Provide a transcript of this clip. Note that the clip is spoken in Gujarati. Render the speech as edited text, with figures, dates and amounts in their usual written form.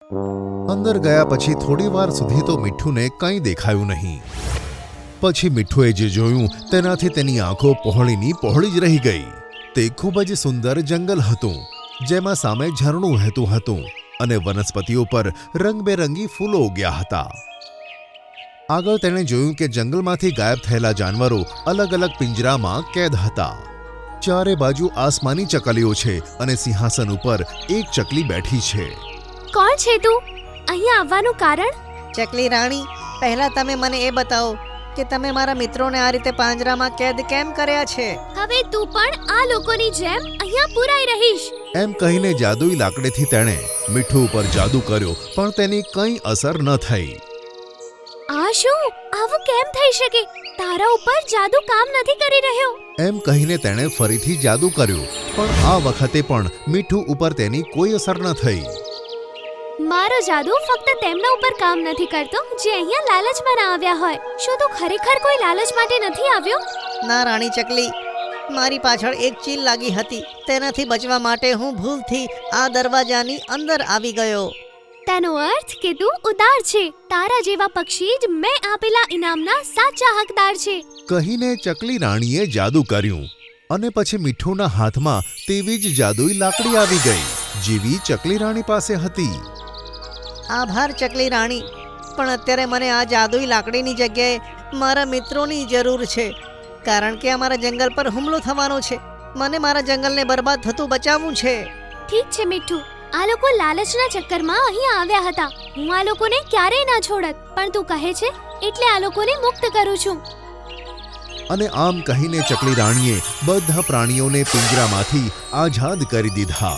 અંદર ગયા પછી થોડી વાર સુધી તો મીઠુને કંઈ દેખાયું નહીં. પછી મીઠુએ જે જોયું તેનાથી તેની આંખો પહોળીની પહોળી જ રહી ગઈ. તે ખૂબ જ સુંદર જંગલ હતું, જેમાં સામે ઝરણું વહેતું હતું અને વનસ્પતિઓ પર રંગબેરંગી ફૂલો ઉગ્યા હતા. આગળ તેણે જોયું કે જંગલમાંથી ગાયબ થયેલા જાનવરો અલગ અલગ પિંજરામાં કેદ હતા. ચારે બાજુ આસમાની ચકલીઓ છે અને સિંહાસન ઉપર એક ચકલી બેઠી છે. કોણ છે તું? અહીંયા આવવાનું કારણ? ચકલી રાણી, પહેલા તમે મને એ બતાવો કે તમે મારા મિત્રોને આ રીતે પાંજરામાં કેદ કેમ કર્યા છે? હવે તું પણ આ લોકોની જેમ અહીંયા પુરાઈ રહીશ. એમ કહીને જાદુઈ લાકડીથી તેણે મીઠું ઉપર જાદુ કર્યો, પણ તેની કંઈ અસર ન થઈ. આ શું? આવું કેમ થઈ શકે? તારા ઉપર જાદુ કામ નથી કરી રહ્યો. એમ કહીને તેણે ફરીથી જાદુ કર્યો, પણ આ વખતે પણ મીઠું ઉપર તેની કોઈ અસર ન થઈ. મારો જાદુ ફક્ત તેમના ઉપર કામ નથી કરતો જે અહીંયા લાલચમાં ના આવ્યા હોય. શું તું ખરેખર કોઈ લાલચ માટે નથી આવ્યો? ના રાણી ચકલી, મારી પાછળ એક ચીલ લાગી હતી. તેનાથી બચવા માટે હું ભૂલથી આ દરવાજાની અંદર આવી ગયો. તેનો અર્થ કે તું ઉદાર છે. તારા જેવા પક્ષી જ મેં આપેલા ઇનામના સાચા હકદાર છે. કહીને ચકલી રાણીએ જાદુ કર્યું અને પછી મીઠુના હાથમાં તેવી જ જાદુઈ લાકડી આવી ગઈ, જેવી ચકલી રાણી પાસે હતી. આભાર ચકલી રાણી, પણ અત્યારે મને આ જાદુઈ લાકડીની જગ્યાએ મારા મિત્રોની જરૂર છે, કારણ કે અમારા જંગલ પર હુમલો થવાનો છે. મને મારા જંગલને બરબાદ થતું બચાવવું છે. ઠીક છે મીઠું, આ લોકો લાલચના ચક્કરમાં અહીં આવ્યા હતા. હું આ લોકોને ક્યારેય ના છોડત, પણ તું કહે છે એટલે આ લોકોને મુક્ત કરું છું. અને આમ કહીને ચકલી રાણીએ બધા પ્રાણીઓને પિંજરામાંથી આઝાદ કરી દીધા.